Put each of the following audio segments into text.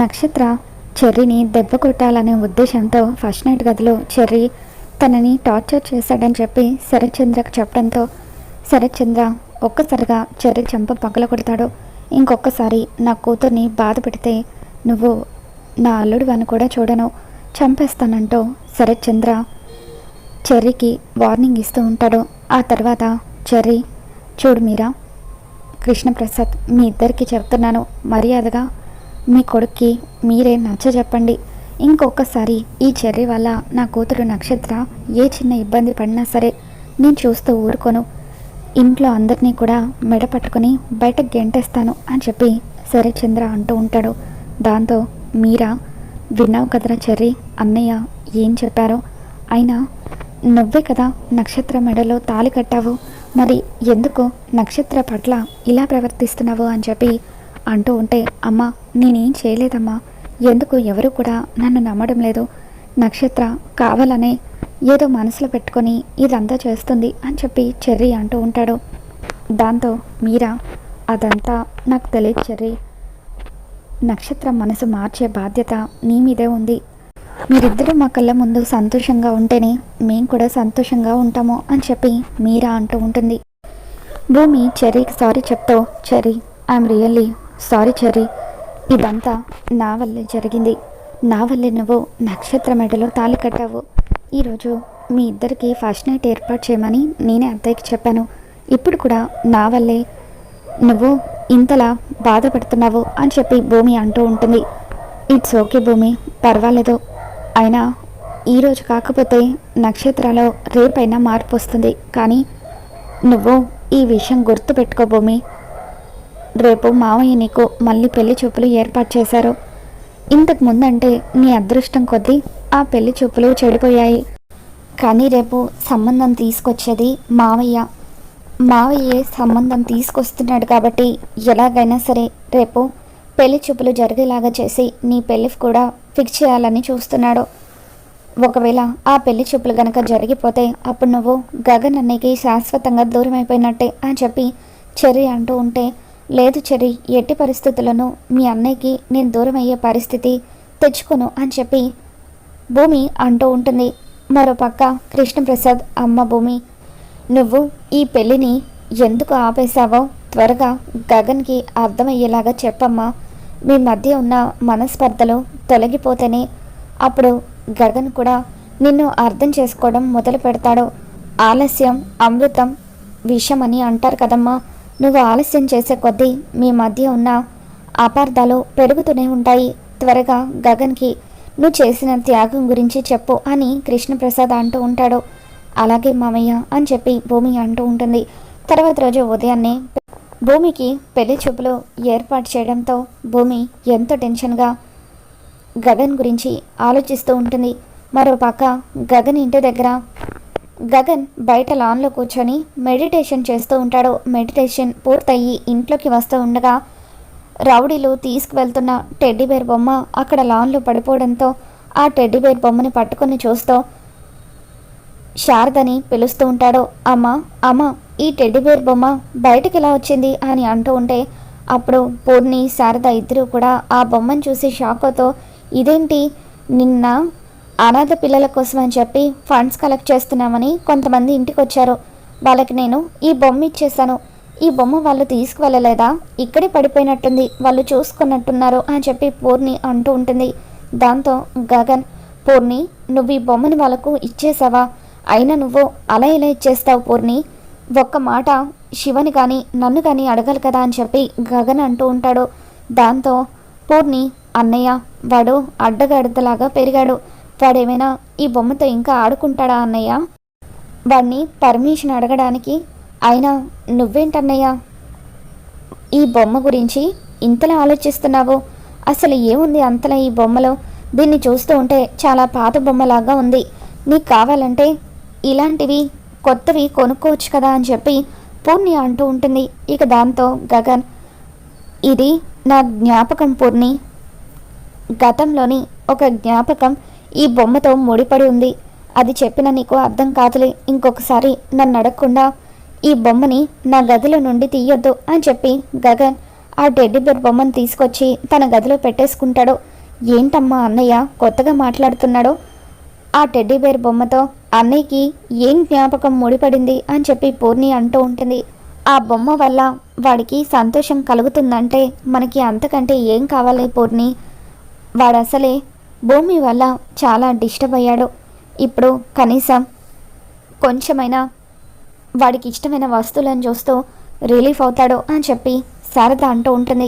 నక్షత్ర చెర్రీని దెబ్బ కొట్టాలనే ఉద్దేశంతో ఫస్ట్ నైట్ గదిలో చెర్రీ తనని టార్చర్ చేశాడని చెప్పి శరత్చంద్రకు చెప్పడంతో శరత్చంద్ర ఒక్కసారిగా చెర్రీ చెంప పగల కొడతాడు. ఇంకొకసారి నా కూతుర్ని బాధ పెడితే నువ్వు నా అల్లుడు అని కూడా చూడను, చంపేస్తానంటూ శరత్చంద్ర చెర్రీకి వార్నింగ్ ఇస్తూ ఉంటాడు. ఆ తర్వాత చెర్రీ, చూడు మీరా, కృష్ణప్రసాద్, మీ ఇద్దరికి చెప్తున్నాను, మర్యాదగా మీ కొడుక్కి మీరే నచ్చ చెప్పండి. ఇంకొకసారి ఈ చెర్రీ వల్ల నా కూతురు నక్షత్ర ఏ చిన్న ఇబ్బంది పడినా సరే నేను చూస్తూ ఊరుకోను, ఇంట్లో అందరినీ కూడా మెడ పట్టుకుని బయటకు గెంటేస్తాను అని చెప్పి శరత్చంద్ర అంటూ ఉంటాడు. దాంతో మీరా, విన్నావు కదరా చెర్రీ, అన్నయ్య ఏం చెప్పారో, అయినా నువ్వే కదా నక్షత్ర మెడలో తాళి కట్టావు, మరి ఎందుకు నక్షత్ర పట్ల ఇలా ప్రవర్తిస్తున్నావు అని చెప్పి అంటూ ఉంటే, అమ్మా నేనేం చేయలేదమ్మా, ఎందుకు ఎవరు కూడా నన్ను నమ్మడం లేదు, నక్షత్ర కావాలనే ఏదో మనసులో పెట్టుకొని ఇదంతా చేస్తుంది అని చెప్పి చెర్రీ అంటూ ఉంటాడు. దాంతో మీరా, అదంతా నాకు తెలియదు చెర్రీ, నక్షత్ర మనసు మార్చే బాధ్యత నీ మీదే ఉంది, మీరిద్దరూ మా కళ్ళ ముందు సంతోషంగా ఉంటేనే మేము కూడా సంతోషంగా ఉంటాము అని చెప్పి మీరా అంటూ ఉంటుంది. భూమి చెర్రీకి సారీ చెప్తూ, cherry I'm really sorry cherry, ఇదంతా నా వల్లే జరిగింది, నా వల్లే నువ్వు నక్షత్ర మెడలో తాళి కట్టావు, ఈరోజు మీ ఇద్దరికి ఫస్ట్ నైట్ ఏర్పాటు చేయమని నేనే అత్తయ్యకి చెప్పాను, ఇప్పుడు కూడా నా వల్లే నువ్వు ఇంతలా బాధపడుతున్నావు అని చెప్పి భూమి అంటూ ఉంటుంది. ఇట్స్ ఓకే భూమి, పర్వాలేదు, అయినా ఈరోజు కాకపోతే నక్షత్రాలో రేపైనా మార్పు వస్తుంది, కానీ నువ్వు ఈ విషయం గుర్తుపెట్టుకో భూమి, రేపు మావయ్య నీకు మళ్ళీ పెళ్లి చూపులు ఏర్పాటు చేశారు, ఇంతకు ముందంటే నీ అదృష్టం కొద్దీ ఆ పెళ్లి చూపులు చెడిపోయాయి, కానీ రేపు సంబంధం తీసుకొచ్చేది మావయ్యే సంబంధం తీసుకొస్తున్నాడు కాబట్టి ఎలాగైనా సరే రేపు పెళ్లి చూపులు జరిగేలాగా చేసి నీ పెళ్లి కూడా ఫిక్స్ చేయాలని చూస్తున్నాడు, ఒకవేళ ఆ పెళ్లి చూపులు గనక జరిగిపోతే అప్పుడు నువ్వు గగన్ అన్నయ్యకి శాశ్వతంగా దూరం అయిపోయినట్టే అని చెప్పి చెర్రీ అంటూ ఉంటే, లేదు చెర్రీ, ఎట్టి పరిస్థితులను మీ అన్నయ్యకి నేను దూరం అయ్యే పరిస్థితి తెచ్చుకోను అని చెప్పి భూమి అంటూ ఉంటుంది. మరోపక్క కృష్ణప్రసాద్, అమ్మ భూమి, నువ్వు ఈ పెళ్ళిని ఎందుకు ఆపేశావో త్వరగా గగన్కి అర్థమయ్యేలాగా చెప్పమ్మా, మీ మధ్య ఉన్న మనస్పర్ధలు తొలగిపోతేనే అప్పుడు గగన్ కూడా నిన్ను అర్థం చేసుకోవడం మొదలు పెడతాడు, ఆలస్యం అమృతం విషం అని అంటారు కదమ్మా, నువ్వు ఆలస్యం చేసే కొద్దీ మీ మధ్య ఉన్న అపార్థాలు పెరుగుతూనే ఉంటాయి, త్వరగా గగన్కి నువ్వు చేసిన త్యాగం గురించి చెప్పు అని కృష్ణప్రసాద్ అంటూ ఉంటాడు. అలాగే మామయ్య అని చెప్పి భూమి అంటూ ఉంటుంది. తర్వాత రోజు ఉదయాన్నే భూమికి పెళ్లి చూపులు ఏర్పాటు చేయడంతో భూమి ఎంతో టెన్షన్గా గగన్ గురించి ఆలోచిస్తూ ఉంటుంది. మరోపక్క గగన్ ఇంటి దగ్గర గగన్ బయట లాన్లో కూర్చొని మెడిటేషన్ చేస్తూ ఉంటాడు. మెడిటేషన్ పూర్తయ్యి ఇంట్లోకి వస్తూ ఉండగా రౌడీలు తీసుకువెళ్తున్న టెడ్డీబేర్ బొమ్మ అక్కడ లాన్లో పడిపోవడంతో ఆ టెడ్డీబేర్ బొమ్మని పట్టుకొని చూస్తూ శారదని పిలుస్తూ ఉంటాడు. అమ్మ ఈ టెడ్డీబేర్ బొమ్మ బయటకు ఎలా వచ్చింది అని అంటూ ఉంటే అప్పుడు పూర్ణి శారద ఇద్దరు కూడా ఆ బొమ్మను చూసి షాకోతో, ఇదేంటి, నిన్న అనాథ పిల్లల కోసం అని చెప్పి ఫండ్స్ కలెక్ట్ చేస్తున్నామని కొంతమంది ఇంటికి వచ్చారు, వాళ్ళకి నేను ఈ బొమ్మ ఇచ్చేసాను, ఈ బొమ్మ వాళ్ళు తీసుకువెళ్ళలేదా, ఇక్కడే పడిపోయినట్టుంది, వాళ్ళు చూసుకున్నట్టున్నారు అని చెప్పి పూర్ణి అంటూ ఉంటుంది. దాంతో గగన్, పూర్ణి నువ్వు ఈ బొమ్మని వాళ్ళకు ఇచ్చేసావా, అయినా నువ్వు అలా ఇలా ఇచ్చేస్తావు పూర్ణి, ఒక్క మాట శివని కానీ నన్ను కానీ అడగాలి కదా అని చెప్పి గగన్ అంటూ ఉంటాడు. దాంతో పూర్ణి, అన్నయ్య వాడు అడ్డగాడిదలాగా పెరిగాడు, వాడేమైనా ఈ బొమ్మతో ఇంకా ఆడుకుంటాడా అన్నయ్య, వాడిని పర్మిషన్ అడగడానికి, అయినా నువ్వేంటన్నయ్య ఈ బొమ్మ గురించి ఇంతలా ఆలోచిస్తున్నావు, అసలు ఏముంది అంతలా ఈ బొమ్మలో, దీన్ని చూస్తూ ఉంటే చాలా పాత బొమ్మలాగా ఉంది, నీకు కావాలంటే ఇలాంటివి కొత్తవి కొనుక్కోవచ్చు కదా అని చెప్పి పూర్ణి అంటూ ఉంటుంది. ఇక దాంతో గగన్, ఇది నా జ్ఞాపకం పూర్ణి, గతంలోని ఒక జ్ఞాపకం ఈ బొమ్మతో ముడిపడి ఉంది, అది చెప్పిన నీకు అర్థం కాదులే, ఇంకొకసారి నన్ను అడగకుండా ఈ బొమ్మని నా గదిలో నుండి తీయొద్దు అని చెప్పి గగన్ ఆ టెడ్డీ బేర్ బొమ్మను తీసుకొచ్చి తన గదిలో పెట్టేసుకుంటాడు. ఏంటమ్మా అన్నయ్య కొత్తగా మాట్లాడుతున్నాడో? ఆ టెడ్డీ బేర్ బొమ్మతో అన్నయ్యకి ఏం జ్ఞాపకం ముడిపడింది అని చెప్పి పూర్ణి అంటూ ఉంటుంది. ఆ బొమ్మ వల్ల వాడికి సంతోషం కలుగుతుందంటే మనకి అంతకంటే ఏం కావాలి పూర్ణి? వాడు అసలే భూమి వల్ల చాలా డిస్టర్బ్ అయ్యాడు. ఇప్పుడు కనీసం కొంచెమైనా వాడికి ఇష్టమైన వస్తువులను చూస్తూ రిలీఫ్ అవుతాడు అని చెప్పి శారద అంటూ ఉంటుంది.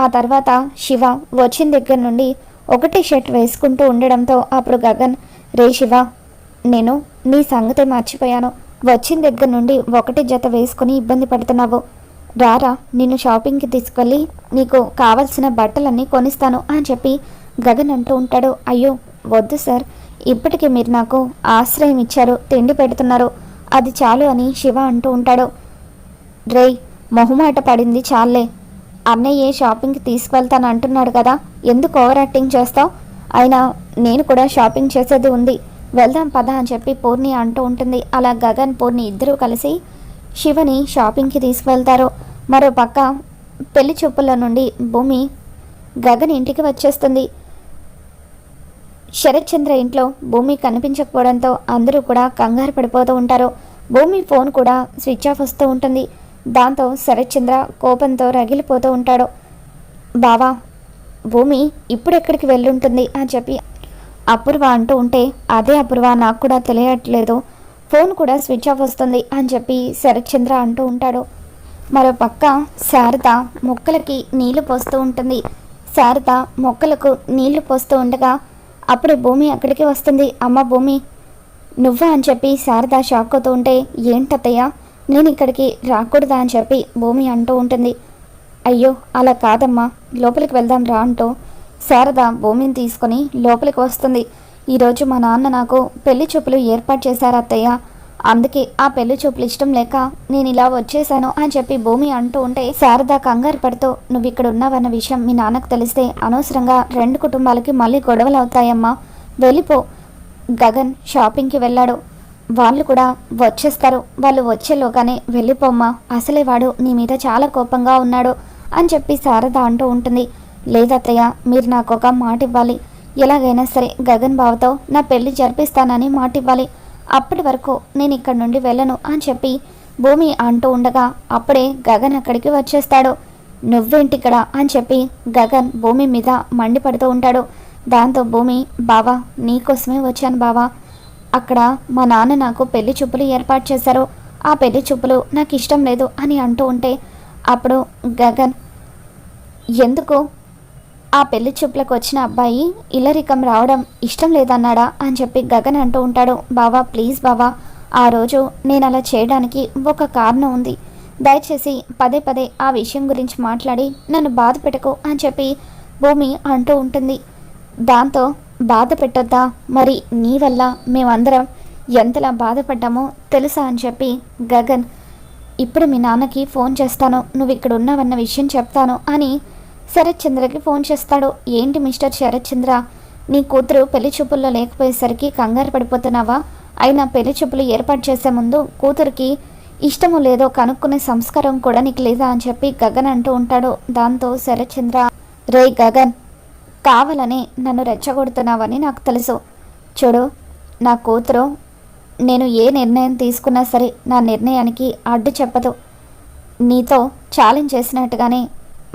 ఆ తర్వాత శివ వచ్చిన దగ్గర నుండి ఒకటే షర్ట్ వేసుకుంటూ ఉండడంతో అప్పుడు గగన్, రే శివ, నేను నీ సంగతే మర్చిపోయాను. వచ్చిన దగ్గర నుండి ఒకటే జత వేసుకుని ఇబ్బంది పడుతున్నావు. రారా, నిన్ను షాపింగ్కి తీసుకెళ్ళి నీకు కావలసిన బట్టలన్నీ కొనిస్తాను అని చెప్పి గగన్ అంటూ ఉంటాడు. అయ్యో వద్దు సార్, ఇప్పటికే మీరు నాకు ఆశ్రయం ఇచ్చారు, తిండి పెడుతున్నారు, అది చాలు అని శివ అంటూ ఉంటాడు. రేయ్, మొహమాట పడింది చాలే. అన్నయ్యే షాపింగ్కి తీసుకువెళ్తాను అంటున్నాడు కదా, ఎందుకు ఓవర్ యాక్టింగ్ చేస్తావు? అయినా నేను కూడా షాపింగ్ చేసేది ఉంది, వెళ్దాం పద అని చెప్పి పూర్ణి అంటూ ఉంటుంది. అలా గగన్ పూర్ణి ఇద్దరూ కలిసి శివని షాపింగ్కి తీసుకువెళ్తారు. మరో పక్క పెళ్లి చూపుల నుండి భూమి గగన్ ఇంటికి వచ్చేస్తుంది. శరత్ చంద్ర ఇంట్లో భూమి కనిపించకపోవడంతో అందరూ కూడా కంగారు పడిపోతూ ఉంటారు. భూమి ఫోన్ కూడా స్విచ్ ఆఫ్ వస్తూ ఉంటుంది. దాంతో శరత్ చంద్ర కోపంతో రగిలిపోతూ ఉంటాడు. బావా, భూమి ఇప్పుడెక్కడికి వెళ్ళుంటుంది అని చెప్పి అపూర్వ అంటూ ఉంటే, అదే అపూర్వ, నాకు కూడా తెలియట్లేదు, ఫోన్ కూడా స్విచ్ ఆఫ్ వస్తుంది అని చెప్పి శరత్ చంద్ర అంటూ ఉంటాడు. మరో పక్క శారద మొక్కలకి నీళ్లు పోస్తూ ఉంటుంది. శారద మొక్కలకు నీళ్లు పోస్తూ ఉండగా అప్పుడే భూమి అక్కడికి వస్తుంది. అమ్మ భూమి, నువ్వా అని చెప్పి శారద షాక్ అవుతూ ఉంటే, ఏంటత్తయ్య నేను ఇక్కడికి రాకూడదా అని చెప్పి భూమి అంటూ ఉంటుంది. అయ్యో అలా కాదమ్మా, లోపలికి వెళ్దాం రా అంటూ శారద భూమిని తీసుకొని లోపలికి వస్తుంది. ఈరోజు మా నాన్న నాకు పెళ్లి చూపులు ఏర్పాటు చేశారు అత్తయ్య, అందుకే ఆ పెళ్లి చూపులు ఇష్టం లేక నేను ఇలా వచ్చేసాను అని చెప్పి భూమి అంటూ ఉంటే శారద కంగారు పడుతూ, నువ్వు ఇక్కడ ఉన్నావన్న విషయం మీ నాన్నకు తెలిస్తే అనవసరంగా రెండు కుటుంబాలకి మళ్ళీ గొడవలు అవుతాయమ్మా, వెళ్ళిపో. గగన్ షాపింగ్కి వెళ్ళాడు, వాళ్ళు కూడా వచ్చేస్తారు, వాళ్ళు వచ్చేలోగానే వెళ్ళిపోమ్మా, అసలే వాడు నీ మీద చాలా కోపంగా ఉన్నాడు అని చెప్పి శారద అంటూ ఉంటుంది. లేదత్తయ్య, మీరు నాకు ఒక మాట ఇవ్వాలి, ఎలాగైనా సరే గగన్ బావతో నా పెళ్లి జరిపిస్తానని మాట ఇవ్వాలి, అప్పటి వరకు నేను ఇక్కడ నుండి వెళ్ళను అని చెప్పి భూమి అంటూ ఉండగా అప్పుడే గగన్ అక్కడికి వచ్చేస్తాడు. నువ్వేంటిక్కడ అని చెప్పి గగన్ భూమి మీద మండిపడుతూ ఉంటాడు. దాంతో భూమి, బావా నీకోసమే వచ్చాను బావా, అక్కడ మా నాన్న నాకు పెళ్లి చూపులు ఏర్పాటు చేశారు, ఆ పెళ్లి చూపులు నాకు ఇష్టం లేదు అని అంటూ ఉంటే అప్పుడు గగన్, ఎందుకు ఆ పెళ్లి చూపులకు వచ్చిన అబ్బాయి ఇల్లరికం రావడం ఇష్టం లేదన్నాడా అని చెప్పి గగన్ అంటూ ఉంటాడు. బావా ప్లీజ్ బావా, ఆ రోజు నేను అలా చేయడానికి ఒక కారణం ఉంది, దయచేసి పదే పదే ఆ విషయం గురించి మాట్లాడి నన్ను బాధ పెట్టకు అని చెప్పి భూమి అంటూ ఉంటుంది. దాంతో బాధ పెట్టొద్దా, మరి నీ వల్ల మేమందరం ఎంతలా బాధపడ్డామో తెలుసా అని చెప్పి గగన్, ఇప్పుడు మీ నాన్నకి ఫోన్ చేస్తాను, నువ్వు ఇక్కడ ఉన్నావన్న విషయం చెప్తాను అని శరత్ చంద్రకి ఫోన్ చేస్తాడు. ఏంటి మిస్టర్ శరత్ చంద్ర, నీ కూతురు పెళ్లి చూపుల్లో లేకపోయేసరికి కంగారు పడిపోతున్నావా? అయినా పెళ్లి చూపులు ఏర్పాటు చేసే ముందు కూతురికి ఇష్టమో లేదో కనుక్కునే సంస్కారం కూడా నీకు లేదా అని చెప్పి గగన్ అంటూ ఉంటాడు. దాంతో శరత్ చంద్ర, రే గగన్, కావాలని నన్ను రెచ్చగొడుతున్నావని నాకు తెలుసు, చూడు నా కూతురు నేను ఏ నిర్ణయం తీసుకున్నా సరే నా నిర్ణయానికి అడ్డు చెప్పదు, నీతో ఛాలెంజ్ చేసినట్టుగానే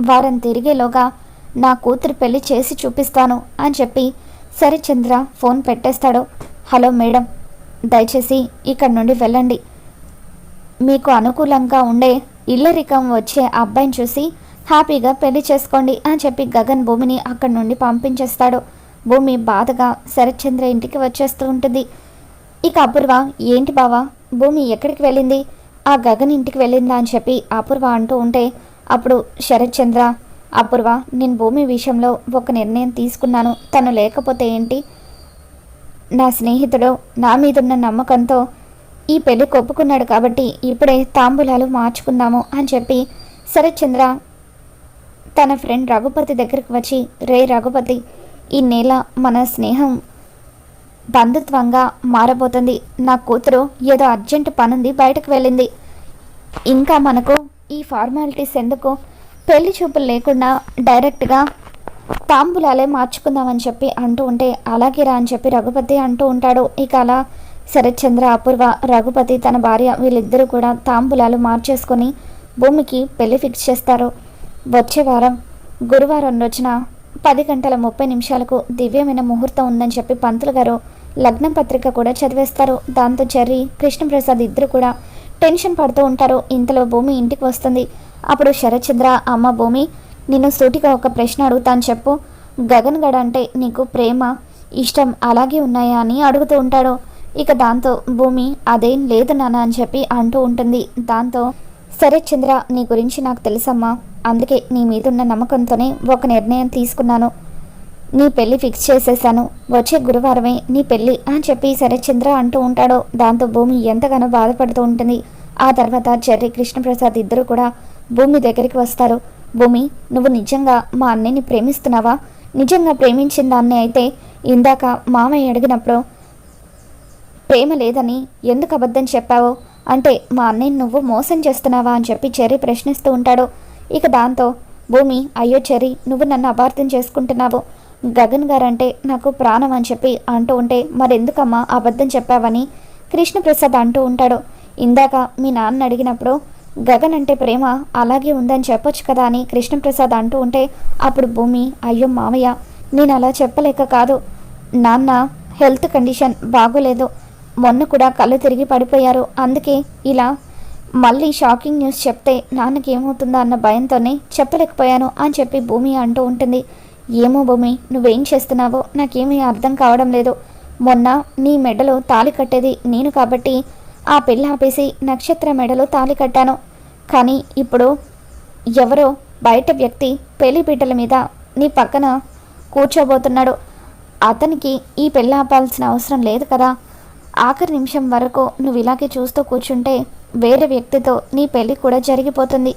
వారం తిరిగేలోగా నా కూతురు పెళ్లి చేసి చూపిస్తాను అని చెప్పి శరత్ చంద్ర ఫోన్ పెట్టేస్తాడు. హలో మేడం, దయచేసి ఇక్కడ నుండి వెళ్ళండి, మీకు అనుకూలంగా ఉండే ఇల్లరికం వచ్చే అబ్బాయిని చూసి హ్యాపీగా పెళ్లి చేసుకోండి అని చెప్పి గగన్ భూమిని అక్కడి నుండి పంపించేస్తాడు. భూమి బాధగా శరత్ చంద్ర ఇంటికి వచ్చేస్తూ ఉంటుంది. ఇక అపూర్వ, ఏంటి బావా భూమి ఎక్కడికి వెళ్ళింది, ఆ గగన్ ఇంటికి వెళ్ళిందా అని చెప్పి అపూర్వ అంటూ ఉంటే అప్పుడు శరత్ చంద్ర, అపూర్వ నేను భూమి విషయంలో ఒక నిర్ణయం తీసుకున్నాను, తను లేకపోతే ఏంటి, నా స్నేహితుడు నా మీదున్న నమ్మకంతో ఈ పెళ్లికి ఒప్పుకున్నాడు కాబట్టి ఇప్పుడే తాంబూలాలు మార్చుకుందాము అని చెప్పి శరత్ చంద్ర తన ఫ్రెండ్ రఘుపతి దగ్గరికి వచ్చి, రే రఘుపతి, ఈ నెల మన స్నేహం బంధుత్వంగా మారబోతుంది, నా కూతురు ఏదో అర్జెంటు పనుంది బయటకు వెళ్ళింది, ఇంకా మనకు ఈ ఫార్మాలిటీస్ ఎందుకు, పెళ్లి చూపులు లేకుండా డైరెక్ట్గా తాంబూలాలే మార్చుకుందామని చెప్పి అంటూ ఉంటే అలాగే రా అని చెప్పి రఘుపతి అంటూ ఉంటాడు. ఇక అలా శరత్చంద్ర, అపూర్వ, రఘుపతి తన భార్య వీళ్ళిద్దరూ కూడా తాంబూలాలు మార్చేసుకొని భూమికి పెళ్లి ఫిక్స్ చేస్తారు. వచ్చే వారం గురువారం రోజున 10:30 దివ్యమైన ముహూర్తం ఉందని చెప్పి పంతులు గారు లగ్నం పత్రిక కూడా చదివేస్తారు. దాంతో చెర్రీ, కృష్ణప్రసాద్ ఇద్దరు కూడా టెన్షన్ పడుతూ ఉంటారు. ఇంతలో భూమి ఇంటికి వస్తుంది. అప్పుడు శరత్చంద్ర, అమ్మ భూమి, నిన్ను సూటిగా ఒక ప్రశ్న అడుగుతాను చెప్పు, గగన్ గడ్ అంటే నీకు ప్రేమ, ఇష్టం అలాగే ఉన్నాయా అని అడుగుతూ ఉంటాడు. ఇక దాంతో భూమి అదేం లేదు నాన్న అని చెప్పి అంటూ ఉంటుంది. దాంతో శరత్చంద్ర, నీ గురించి నాకు తెలుసమ్మా, అందుకే నీ మీదున్న నమ్మకంతోనే ఒక నిర్ణయం తీసుకున్నాను, నీ పెళ్ళి ఫిక్స్ చేసేసాను, వచ్చే గురువారమే నీ పెళ్ళి అని చెప్పి శరత్చంద్ర అంటూ ఉంటాడు. దాంతో భూమి ఎంతగానో బాధపడుతూ ఉంటుంది. ఆ తర్వాత చెర్రీ, కృష్ణప్రసాద్ ఇద్దరు కూడా భూమి దగ్గరికి వస్తారు. భూమి, నువ్వు నిజంగా మా అన్నయ్యని ప్రేమిస్తున్నావా? నిజంగా ప్రేమించిన దాన్ని అయితే ఇందాక మామయ్య అడిగినప్పుడు ప్రేమ లేదని ఎందుకు అబద్ధం చెప్పావు? అంటే మా అన్నయ్యని నువ్వు మోసం చేస్తున్నావా అని చెప్పి చెర్రీ ప్రశ్నిస్తూ ఉంటాడు. ఇక దాంతో భూమి, అయ్యో చెర్రీ, నువ్వు నన్ను అపార్థం చేసుకుంటున్నావు, గగన్ గారంటే నాకు ప్రాణం అని చెప్పి అంటూ ఉంటే మరెందుకమ్మా అబద్ధం చెప్పావని కృష్ణప్రసాద్ అంటూ ఉంటాడు. ఇందాక మీ నాన్న అడిగినప్పుడు గగన్ అంటే ప్రేమ అలాగే ఉందని చెప్పొచ్చు కదా అని కృష్ణప్రసాద్ అంటూ ఉంటే అప్పుడు భూమి, అయ్యో మామయ్య, నేను అలా చెప్పలేక కాదు, నాన్న హెల్త్ కండిషన్ బాగోలేదు, మొన్న కూడా కళ్ళు తిరిగి పడిపోయారు, అందుకే ఇలా మళ్ళీ షాకింగ్ న్యూస్ చెప్తే నాన్నకి ఏమవుతుందో అన్న భయంతోనే చెప్పలేకపోయాను అని చెప్పి భూమి అంటూ ఉంటుంది. ఏమో భూమి, నువ్వేం చేస్తున్నావో నాకేమీ అర్థం కావడం లేదు, మొన్న నీ మెడలో తాళి కట్టేది నేను కాబట్టి ఆ పెళ్ళి ఆపేసి నక్షత్ర మెడలో తాళి కట్టాను, కానీ ఇప్పుడు ఎవరో బయట వ్యక్తి పెళ్లి పీటల మీద నీ పక్కన కూర్చోబోతున్నాడు, అతనికి ఈ పెళ్ళి ఆపాల్సిన అవసరం లేదు కదా, ఆఖరి నిమిషం వరకు నువ్వు ఇలాగే చూస్తూ కూర్చుంటే వేరే వ్యక్తితో నీ పెళ్ళి కూడా జరిగిపోతుంది,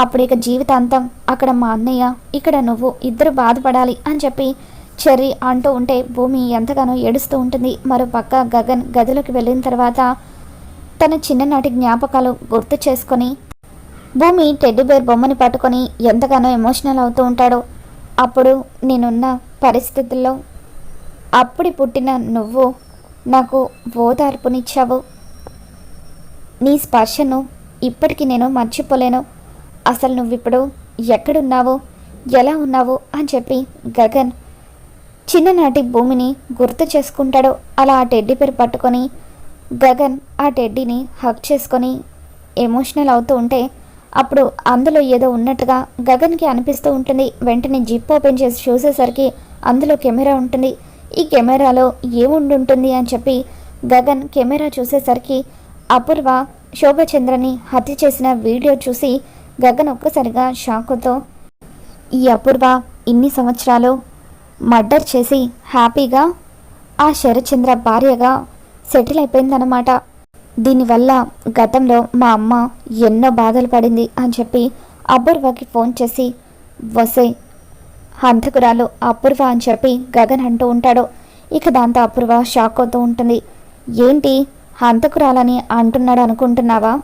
అప్పుడు ఇక జీవితాంతం అక్కడ మా అన్నయ్య, ఇక్కడ నువ్వు ఇద్దరు బాధపడాలి అని చెప్పి చెర్రీ అంటూ ఉంటే భూమి ఎంతగానో ఏడుస్తూ ఉంటుంది. మరోపక్క గగన్ గదిలోకి వెళ్ళిన తర్వాత తన చిన్ననాటి జ్ఞాపకాలు గుర్తు చేసుకొని భూమి టెడ్డీబేర్ బొమ్మని పట్టుకొని ఎంతగానో ఎమోషనల్ అవుతూ ఉంటాడు. అప్పుడు నేనున్న పరిస్థితుల్లో అప్పుడు పుట్టిన నువ్వు నాకు ఓదార్పునిచ్చావు, నీ స్పర్శను ఇప్పటికీ నేను మర్చిపోలేను, అసలు నువ్విప్పుడు ఎక్కడున్నావు, ఎలా ఉన్నావు అని చెప్పి గగన్ చిన్ననాటి భూమిని గుర్తు చేసుకుంటాడు. అలా ఆ టెడ్డీబేర్ పట్టుకొని గగన్ ఆ టెడ్డీని హగ్ చేసుకొని ఎమోషనల్ అవుతూ ఉంటే అప్పుడు అందులో ఏదో ఉన్నట్టుగా గగన్కి అనిపిస్తూ ఉంటుంది. వెంటనే జిప్ ఓపెన్ చేసి చూసేసరికి అందులో కెమెరా ఉంటుంది. ఈ కెమెరాలో ఏముండుంటుంది అని చెప్పి గగన్ కెమెరా చూసేసరికి అపూర్వ శోభచంద్రని హత్య చేసిన వీడియో చూసి గగన్ ఒక్కసారిగా షాకుతో, ఈ అపూర్వ ఇన్ని సంవత్సరాలు మర్డర్ చేసి హ్యాపీగా ఆ శరత్చంద్ర భార్యగా సెటిల్ అయిపోయిందన్నమాట, దీనివల్ల గతంలో మా అమ్మ ఎన్నో బాధలు పడింది అని చెప్పి అపూర్వకి ఫోన్ చేసి వసే హంతకురాలు అపూర్వ అని చెప్పి గగన్ అంటూ ఉంటాడు. ఇక దాంతో అపూర్వ షాక్ అవుతూ ఉంటుంది. ఏంటి హంతకురాలని అంటున్నాడు అనుకుంటున్నావా?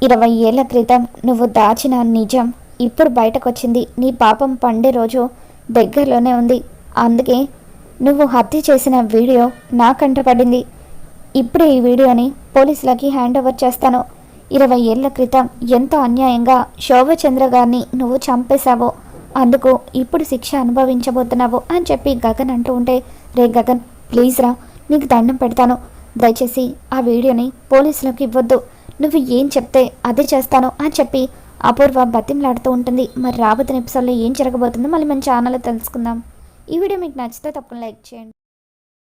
20 ఏళ్ల క్రితం నువ్వు దాచిన నిజం ఇప్పుడు బయటకు వచ్చింది, నీ పాపం పండే రోజు దగ్గరలోనే ఉంది, అందుకే నువ్వు హత్య చేసిన వీడియో నా కంట పడింది, ఇప్పుడు ఈ వీడియోని పోలీసులకి హ్యాండ్ ఓవర్ చేస్తాను, 20 ఏళ్ల క్రితం ఎంతో అన్యాయంగా శోభచంద్ర గారిని నువ్వు చంపేశావో అందుకు ఇప్పుడు శిక్ష అనుభవించబోతున్నావు అని చెప్పి గగన్ అంటూ ఉంటే, రే గగన్ ప్లీజ్ రా, నీకు దండం పెడతాను, దయచేసి ఆ వీడియోని పోలీసులకు ఇవ్వద్దు, నువ్వు ఏం చెప్తే అదే చేస్తాను అని చెప్పి అపూర్వ బతిమలాడుతూ ఉంటుంది. మరి రాబోతున్న ఎపిసోడ్లో ఏం జరగబోతుందో మళ్ళీ మన ఛానల్లో తెలుసుకుందాం. ఈ వీడియో మీకు నచ్చితే తప్పకుండా లైక్ చేయండి.